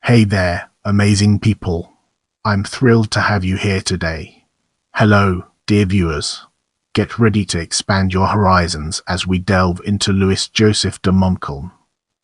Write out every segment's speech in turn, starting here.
Hey there, amazing people. I'm thrilled to have you here today. Hello, dear viewers. Get ready to expand your horizons as we delve into Louis-Joseph de Montcalm.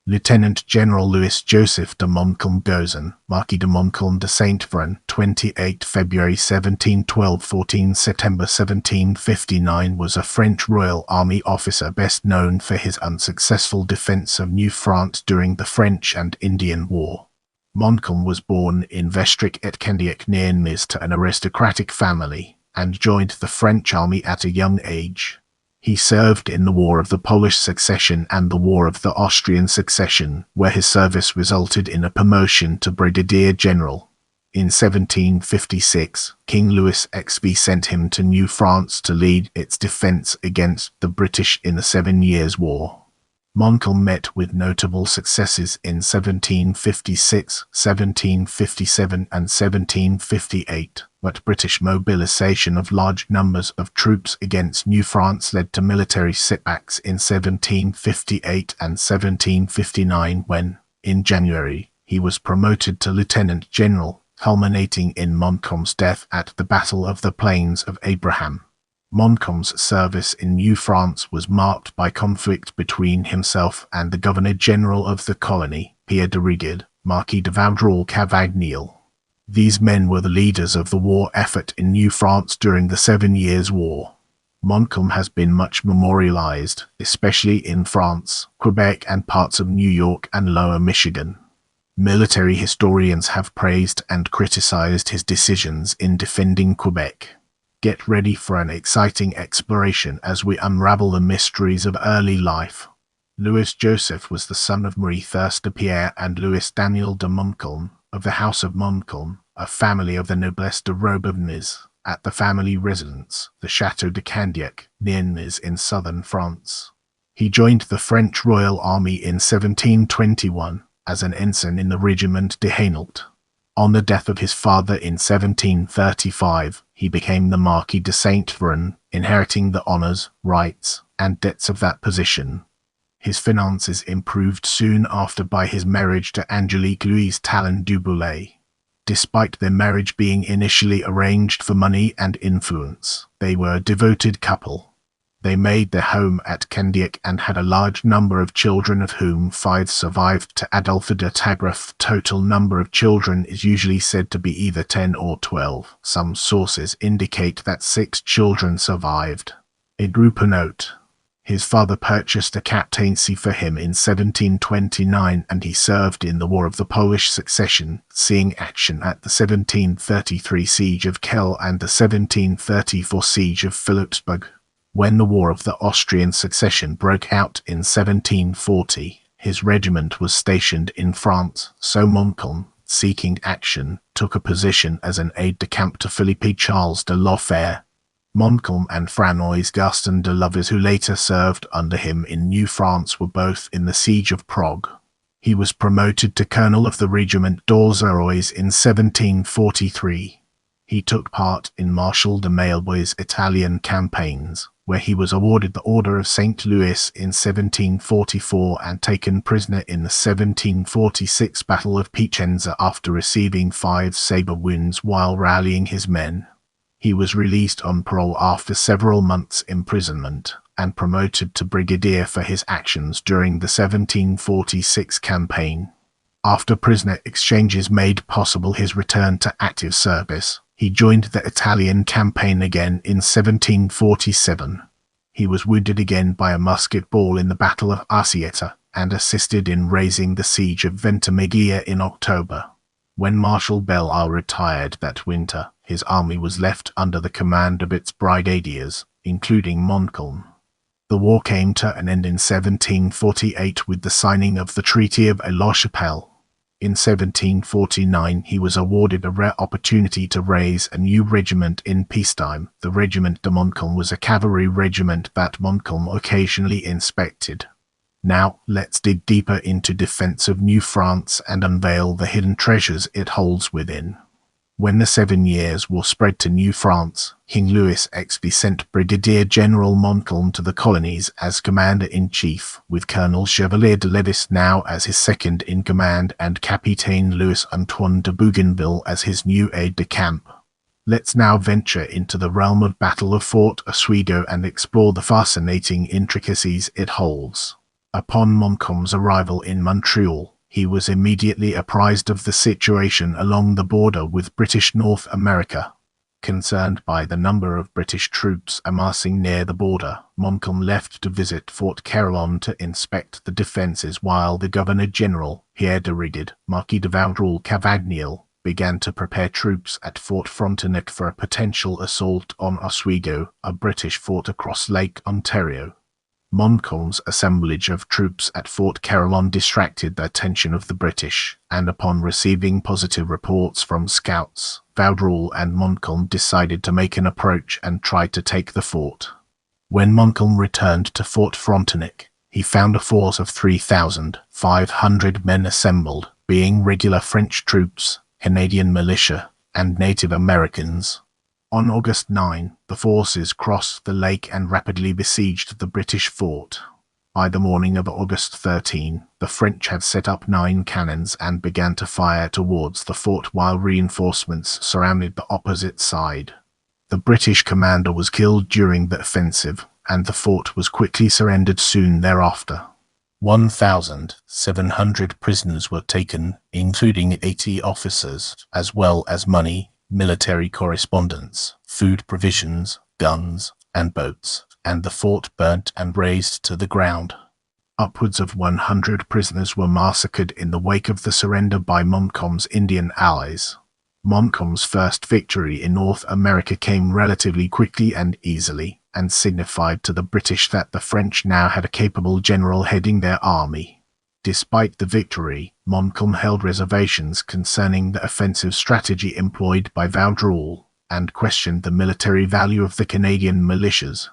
Lieutenant General Louis-Joseph de Montcalm-Gozon, Marquis de Montcalm de Saint-Veran, 28 February 1712 – 14 September 1759, was a French Royal Army officer best known for his unsuccessful defense of New France during the French and Indian War. Montcalm was born in Vestric-et-Candiac near Nîmes to an aristocratic family, and joined the French army at a young age. He served in the War of the Polish Succession and the War of the Austrian Succession, where his service resulted in a promotion to brigadier general. In 1756, King Louis XV sent him to New France to lead its defense against the British in the 7 Years' War. Montcalm met with notable successes in 1756, 1757 and 1758, but British mobilisation of large numbers of troops against New France led to military setbacks in 1758 and 1759 when, in January, he was promoted to lieutenant general, culminating in Montcalm's death at the Battle of the Plains of Abraham. Montcalm's service in New France was marked by conflict between himself and the Governor-General of the colony, Pierre de Rigid, Marquis de Vaudreuil-Cavagnel. These men were the leaders of the war effort in New France during the 7 Years' War. Montcalm has been much memorialized, especially in France, Quebec and parts of New York and Lower Michigan. Military historians have praised and criticized his decisions in defending Quebec. Get ready for an exciting exploration as we unravel the mysteries of early life. Louis-Joseph was the son of Marie Thérèse de Pierre and Louis Daniel de Montcalm, of the House of Montcalm, a family of the noblesse de robe of Nîmes, at the family residence, the Château de Candiac, near Nîmes in southern France. He joined the French Royal Army in 1721, as an ensign in the Regiment de Hainault. On the death of his father in 1735, he became the Marquis de Saint-Veran, inheriting the honours, rights, and debts of that position. His finances improved soon after by his marriage to Angelique Louise Talon du Boulay. Despite their marriage being initially arranged for money and influence, they were a devoted couple. They made their home at Candiac and had a large number of children, of whom 5 survived to Adolphe de Tagraff. Total number of children is usually said to be either 10 or 12. Some sources indicate that 6 children survived. A group note. His father purchased a captaincy for him in 1729, and he served in the War of the Polish Succession, seeing action at the 1733 Siege of Kehl and the 1734 Siege of Philipsburg. When the War of the Austrian Succession broke out in 1740, his regiment was stationed in France, so Montcalm, seeking action, took a position as an aide-de-camp to Philippe Charles de Lothair. Montcalm and François Gaston de Lovers, who later served under him in New France, were both in the Siege of Prague. He was promoted to colonel of the Regiment d'Auxerrois in 1743. He took part in Marshal de Maillebois' Italian campaigns, where he was awarded the Order of St. Louis in 1744 and taken prisoner in the 1746 Battle of Piacenza after receiving 5 sabre wounds while rallying his men. He was released on parole after several months' imprisonment, and promoted to brigadier for his actions during the 1746 campaign. After prisoner exchanges made possible his return to active service, he joined the Italian campaign again in 1747. He was wounded again by a musket ball in the Battle of Arcietta, and assisted in raising the siege of Ventimiglia in October. When Marshal Belleisle retired that winter, his army was left under the command of its brigadiers, including Montcalm. The war came to an end in 1748 with the signing of the Treaty of Aix-la-Chapelle. In 1749 he was awarded a rare opportunity to raise a new regiment in peacetime. The Regiment de Montcalm was a cavalry regiment that Montcalm occasionally inspected. Now let's dig deeper into defense of New France and unveil the hidden treasures it holds within. When the 7 Years' War spread to New France, King Louis XV sent Brigadier General Montcalm to the colonies as Commander-in-Chief, with Colonel Chevalier de Levis now as his second-in-command and Capitaine Louis-Antoine de Bougainville as his new aide-de-camp. Let's now venture into the realm of Battle of Fort Oswego and explore the fascinating intricacies it holds. Upon Montcalm's arrival in Montreal, he was immediately apprised of the situation along the border with British North America. Concerned by the number of British troops amassing near the border, Montcalm left to visit Fort Carillon to inspect the defences, while the Governor-General, Pierre de Rigued, Marquis de Vaudreuil-Cavagnel, began to prepare troops at Fort Frontenac for a potential assault on Oswego, a British fort across Lake Ontario. Montcalm's assemblage of troops at Fort Carillon distracted the attention of the British, and upon receiving positive reports from scouts, Vaudreuil and Montcalm decided to make an approach and try to take the fort. When Montcalm returned to Fort Frontenac, he found a force of 3,500 men assembled, being regular French troops, Canadian militia, and Native Americans. On August 9, the forces crossed the lake and rapidly besieged the British fort. By the morning of August 13, the French had set up 9 cannons and began to fire towards the fort while reinforcements surrounded the opposite side. The British commander was killed during the offensive, and the fort was quickly surrendered soon thereafter. 1,700 prisoners were taken, including 80 officers, as well as money, military correspondence, food provisions, guns, and boats, and the fort burnt and razed to the ground. Upwards of 100 prisoners were massacred in the wake of the surrender by Montcalm's Indian allies. Montcalm's first victory in North America came relatively quickly and easily, and signified to the British that the French now had a capable general heading their army. Despite the victory, Montcalm held reservations concerning the offensive strategy employed by Vaudreuil, and questioned the military value of the Canadian militias.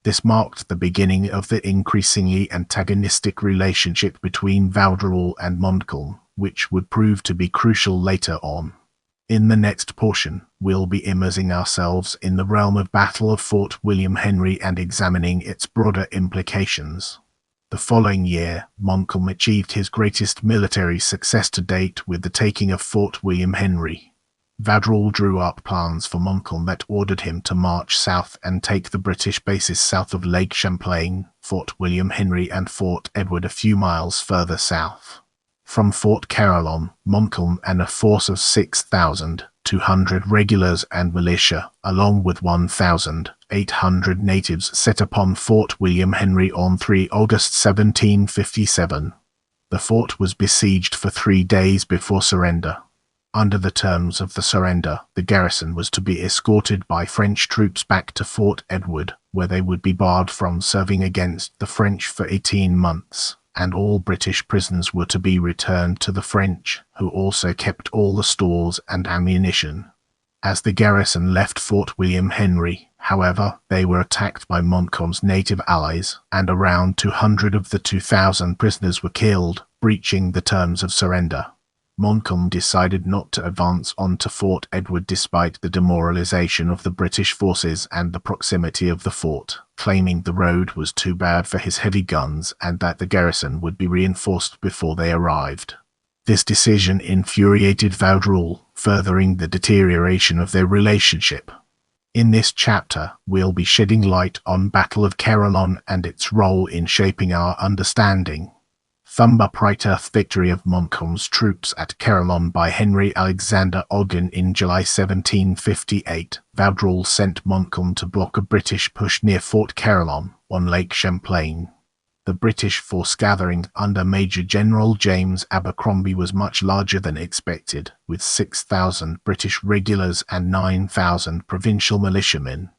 This marked the beginning of the increasingly antagonistic relationship between Vaudreuil and Montcalm, which would prove to be crucial later on. In the next portion, we'll be immersing ourselves in the realm of Battle of Fort William Henry and examining its broader implications. The following year, Montcalm achieved his greatest military success to date with the taking of Fort William Henry. Vaudreuil drew up plans for Montcalm that ordered him to march south and take the British bases south of Lake Champlain, Fort William Henry and Fort Edward a few miles further south. From Fort Carillon, Montcalm and a force of 6,200 regulars and militia, along with 1,800 natives, set upon Fort William Henry on 3 August 1757. The fort was besieged for 3 days before surrender. Under the terms of the surrender, the garrison was to be escorted by French troops back to Fort Edward, where they would be barred from serving against the French for 18 months. And all British prisoners were to be returned to the French, who also kept all the stores and ammunition. As the garrison left Fort William Henry, however, they were attacked by Montcalm's native allies, and around 200 of the 2,000 prisoners were killed, breaching the terms of surrender. Montcalm decided not to advance on to Fort Edward despite the demoralization of the British forces and the proximity of the fort, claiming the road was too bad for his heavy guns and that the garrison would be reinforced before they arrived. This decision infuriated Vaudreuil, furthering the deterioration of their relationship. In this chapter, we'll be shedding light on Battle of Carillon and its role in shaping our understanding. Thumb up right earth victory of Montcalm's troops at Carillon by Henry Alexander Ogden in July 1758. Vaudreuil sent Montcalm to block a British push near Fort Carillon on Lake Champlain. The British force gathering under Major General James Abercrombie was much larger than expected, with 6,000 British regulars and 9,000 provincial militiamen.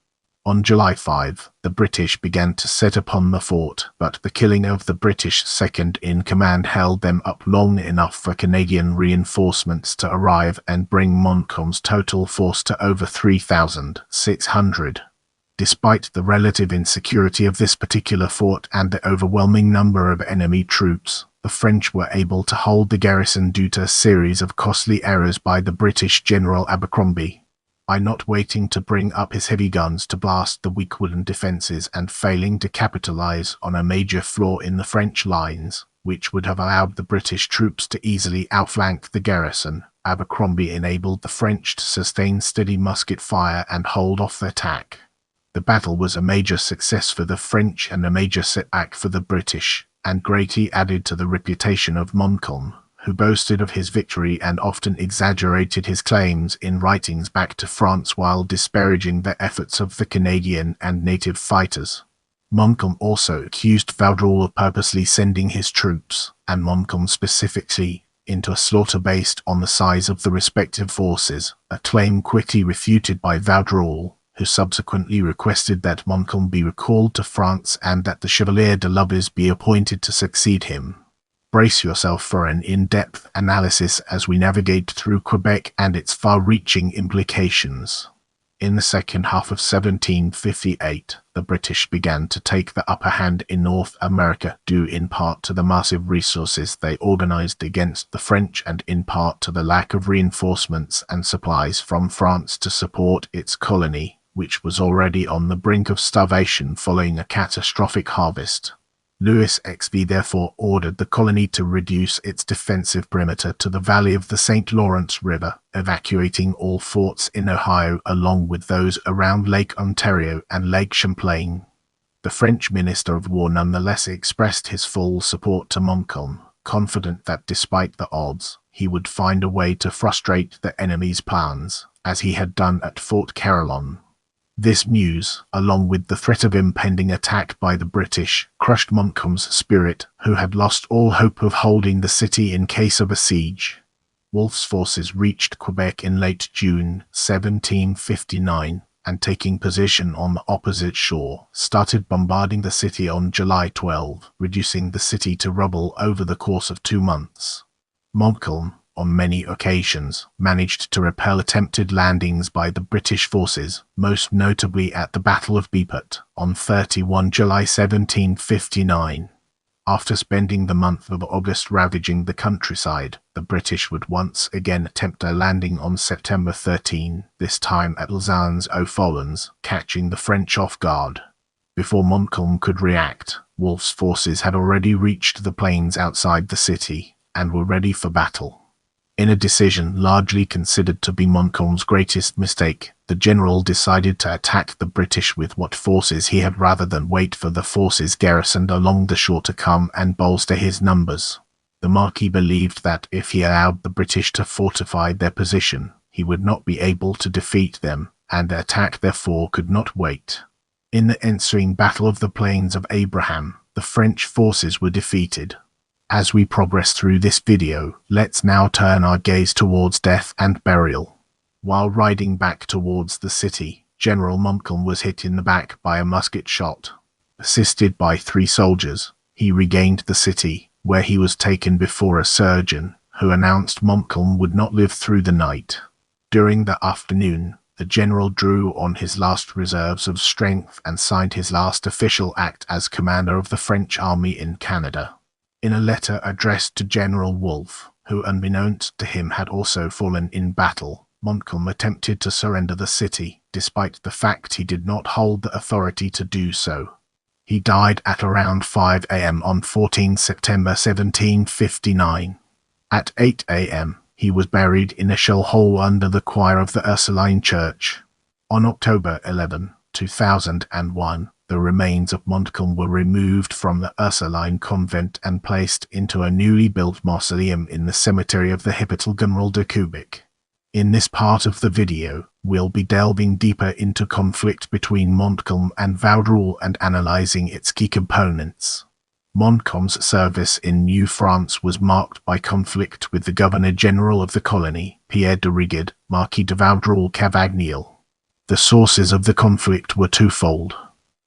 On July 5, the British began to set upon the fort, but the killing of the British second-in-command held them up long enough for Canadian reinforcements to arrive and bring Montcalm's total force to over 3,600. Despite the relative insecurity of this particular fort and the overwhelming number of enemy troops, The French were able to hold the garrison due to a series of costly errors by the British General Abercrombie, by not waiting to bring up his heavy guns to blast the weak wooden defences and failing to capitalize on a major flaw in the French lines, which would have allowed the British troops to easily outflank the garrison. Abercrombie enabled the French to sustain steady musket fire and hold off the attack. The battle was a major success for the French and a major setback for the British, and greatly added to the reputation of Montcalm, who boasted of his victory and often exaggerated his claims in writings back to France while disparaging the efforts of the Canadian and native fighters. Montcalm also accused Vaudreuil of purposely sending his troops, and Montcalm specifically, into a slaughter based on the size of the respective forces, a claim quickly refuted by Vaudreuil, who subsequently requested that Montcalm be recalled to France and that the Chevalier de Lobez be appointed to succeed him. Brace yourself for an in-depth analysis as we navigate through Quebec and its far-reaching implications. In the second half of 1758, the British began to take the upper hand in North America, due in part to the massive resources they organized against the French and in part to the lack of reinforcements and supplies from France to support its colony, which was already on the brink of starvation following a catastrophic harvest. Louis-XV therefore ordered the colony to reduce its defensive perimeter to the valley of the St. Lawrence River, evacuating all forts in Ohio along with those around Lake Ontario and Lake Champlain. The French Minister of War nonetheless expressed his full support to Montcalm, confident that despite the odds, he would find a way to frustrate the enemy's plans, as he had done at Fort Carillon. This news, along with the threat of impending attack by the British, crushed Montcalm's spirit, who had lost all hope of holding the city in case of a siege. Wolfe's forces reached Quebec in late June 1759, and taking position on the opposite shore, started bombarding the city on July 12, reducing the city to rubble over the course of 2 months. Montcalm, on many occasions, managed to repel attempted landings by the British forces, most notably at the Battle of Beauport on 31 July 1759. After spending the month of August ravaging the countryside, the British would once again attempt a landing on September 13, this time at Lausanne-aux-Follens, catching the French off guard. Before Montcalm could react, Wolfe's forces had already reached the plains outside the city, and were ready for battle. In a decision largely considered to be Montcalm's greatest mistake, the general decided to attack the British with what forces he had rather than wait for the forces garrisoned along the shore to come and bolster his numbers. The Marquis believed that if he allowed the British to fortify their position, he would not be able to defeat them, and the attack therefore could not wait. In the ensuing Battle of the Plains of Abraham, the French forces were defeated. As we progress through this video, let's now turn our gaze towards death and burial. While riding back towards the city, General Montcalm was hit in the back by a musket shot. Assisted by 3 soldiers, he regained the city, where he was taken before a surgeon, who announced Montcalm would not live through the night. During the afternoon, the general drew on his last reserves of strength and signed his last official act as commander of the French army in Canada. In a letter addressed to General Wolfe, who unbeknownst to him had also fallen in battle, Montcalm attempted to surrender the city, despite the fact he did not hold the authority to do so. He died at around 5 a.m. on 14 September 1759. At 8 a.m., he was buried in a shell hole under the choir of the Ursuline Church. On October 11, 2001, the remains of Montcalm were removed from the Ursuline convent and placed into a newly built mausoleum in the cemetery of the Hôpital Général de Quebec. In this part of the video, we'll be delving deeper into conflict between Montcalm and Vaudreuil and analyzing its key components. Montcalm's service in New France was marked by conflict with the Governor-General of the colony, Pierre de Rigord, Marquis de Vaudreuil-Cavagnel. The sources of the conflict were twofold.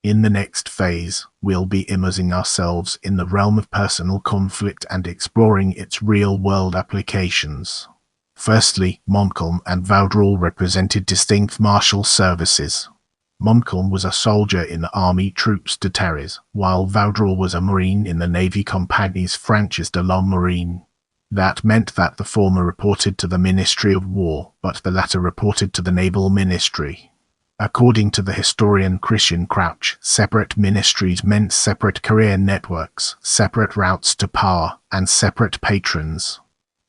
In the next phase, we'll be immersing ourselves in the realm of personal conflict and exploring its real-world applications. Firstly, Montcalm and Vaudreuil represented distinct martial services. Montcalm was a soldier in the army Troupes de Terres, while Vaudreuil was a marine in the Navy Compagnies Franchise de la Marine. That meant that the former reported to the Ministry of War, but the latter reported to the Naval Ministry. According to the historian Christian Crouch, separate ministries meant separate career networks, separate routes to power, and separate patrons.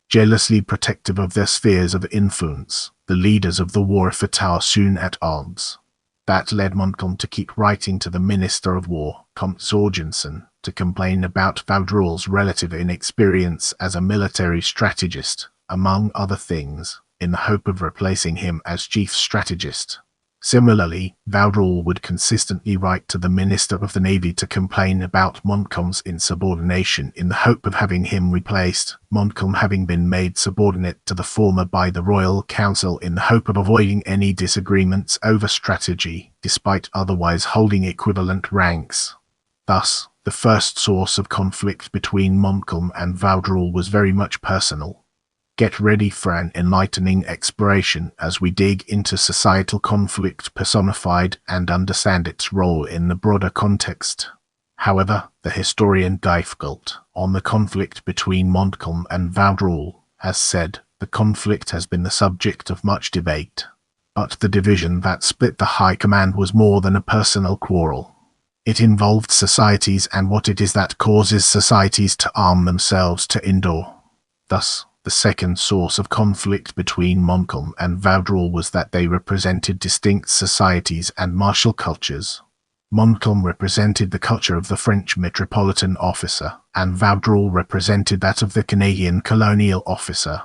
Jealously protective of their spheres of influence, the leaders of the war were soon at odds. That led Montcalm to keep writing to the Minister of War, Comte Jorgensen, to complain about Vaudreuil's relative inexperience as a military strategist, among other things, in the hope of replacing him as chief strategist. Similarly, Vaudreuil would consistently write to the Minister of the Navy to complain about Montcalm's insubordination in the hope of having him replaced, Montcalm having been made subordinate to the former by the Royal Council in the hope of avoiding any disagreements over strategy, despite otherwise holding equivalent ranks. Thus, the first source of conflict between Montcalm and Vaudreuil was very much personal. Get ready for an enlightening exploration as we dig into societal conflict personified and understand its role in the broader context. However, the historian Duyfgalt, on the conflict between Montcalm and Vaudreuil, has said, the conflict has been the subject of much debate. But the division that split the High Command was more than a personal quarrel. It involved societies and what it is that causes societies to arm themselves to endure. Thus, the second source of conflict between Montcalm and Vaudreuil was that they represented distinct societies and martial cultures. Montcalm represented the culture of the French metropolitan officer, and Vaudreuil represented that of the Canadian colonial officer.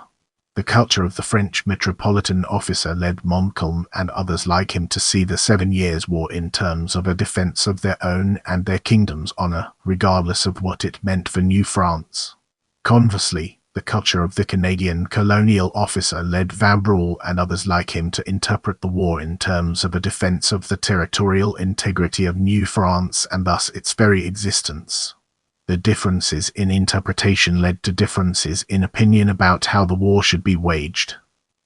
The culture of the French metropolitan officer led Montcalm and others like him to see the 7 Years' War in terms of a defense of their own and their kingdom's honor, regardless of what it meant for New France. Conversely, the culture of the Canadian colonial officer led Vaudreuil and others like him to interpret the war in terms of a defense of the territorial integrity of New France and thus its very existence. The differences in interpretation led to differences in opinion about how the war should be waged.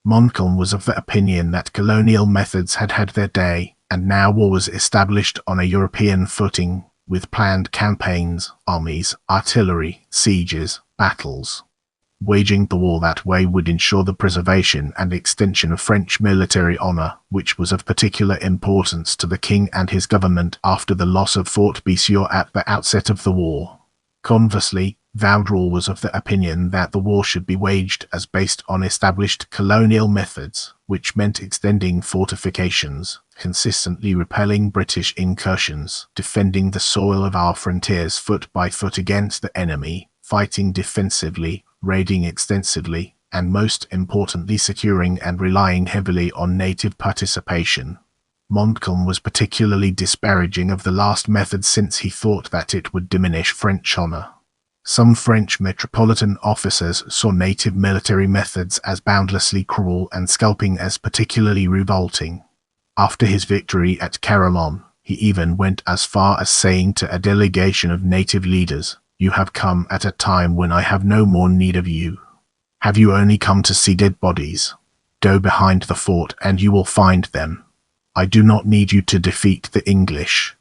Montcalm was of the opinion that colonial methods had had their day, and now war was established on a European footing, with planned campaigns, armies, artillery, sieges, battles. Waging the war that way would ensure the preservation and extension of French military honor, which was of particular importance to the king and his government after the loss of Fort Bessieux at the outset of the war. Conversely, Vaudreuil was of the opinion that the war should be waged as based on established colonial methods, which meant extending fortifications, consistently repelling British incursions, defending the soil of our frontiers foot by foot against the enemy, fighting defensively, raiding extensively, and most importantly securing and relying heavily on native participation. Montcalm was particularly disparaging of the last method since he thought that it would diminish French honor. Some French metropolitan officers saw native military methods as boundlessly cruel and scalping as particularly revolting. After his victory at Carillon, he even went as far as saying to a delegation of native leaders, "You have come at a time when I have no more need of you. Have you only come to see dead bodies? Go behind the fort and you will find them. I do not need you to defeat the English."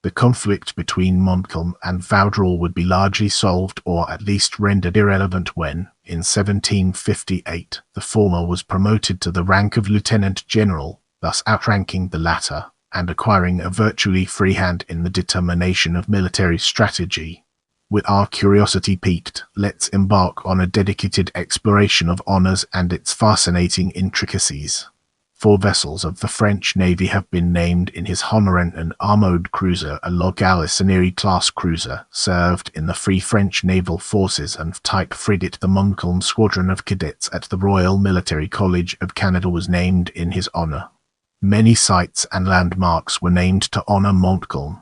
The conflict between Montcalm and Vaudreuil would be largely solved or at least rendered irrelevant when, in 1758, the former was promoted to the rank of lieutenant general, thus outranking the latter, and acquiring a virtually free hand in the determination of military strategy. With our curiosity piqued, let's embark on a dedicated exploration of honors and its fascinating intricacies. 4 vessels of the French Navy have been named in his honor, and an armoured cruiser, a Le Galissonieri-class cruiser, served in the Free French Naval Forces, and type frigate the Montcalm Squadron of Cadets at the Royal Military College of Canada was named in his honor. Many sites and landmarks were named to honor Montcalm.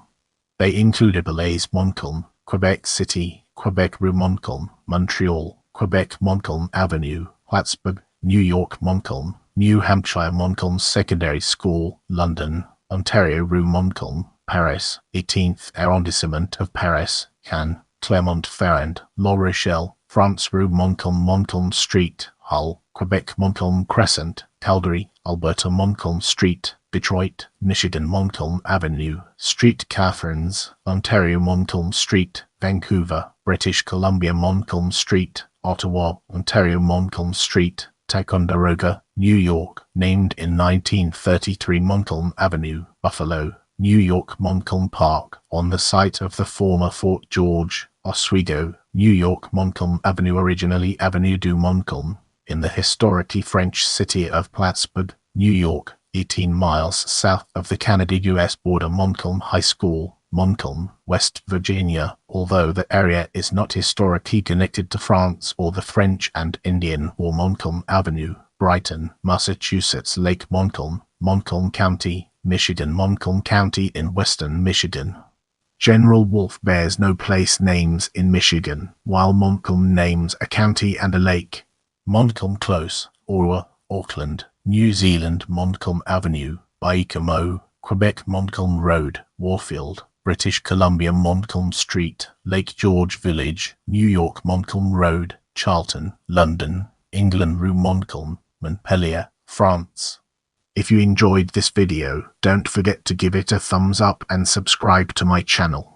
They included Blaise Montcalm, Quebec City, Quebec Rue Montcalm, Montreal, Quebec Montcalm Avenue, Plattsburgh, New York Montcalm, New Hampshire Montcalm Secondary School, London, Ontario Rue Montcalm, Paris, 18th arrondissement of Paris, Cannes, Clermont-Ferrand, La Rochelle, France Rue Montcalm, Montcalm Street, Hull, Quebec Montcalm Crescent, Calgary, Alberta Montcalm Street, Detroit, Michigan Montcalm Avenue, Street Catharines, Ontario Montcalm Street, Vancouver, British Columbia Montcalm Street, Ottawa, Ontario Montcalm Street, Ticonderoga, New York, named in 1933 Montcalm Avenue, Buffalo, New York Montcalm Park, on the site of the former Fort George, Oswego, New York Montcalm Avenue, originally Avenue du Montcalm, in the historically French city of Plattsburgh, New York, 18 miles south of the Canada-US border. Montcalm High School, Montcalm, West Virginia, although the area is not historically connected to France or the French and Indian War. Montcalm Avenue, Brighton, Massachusetts. Lake Montcalm, Montcalm County, Michigan. Montcalm County in western Michigan. General Wolfe bears no place names in Michigan, while Montcalm names a county and a lake. Montcalm Close, Orwa, Auckland, New Zealand. Montcalm Avenue, Baie-Comeau, Quebec. Montcalm Road, Warfield, British Columbia. Montcalm Street, Lake George Village, New York. Montcalm Road, Charlton, London, England. Rue Montcalm, Montpellier, France. If you enjoyed this video, don't forget to give it a thumbs up and subscribe to my channel.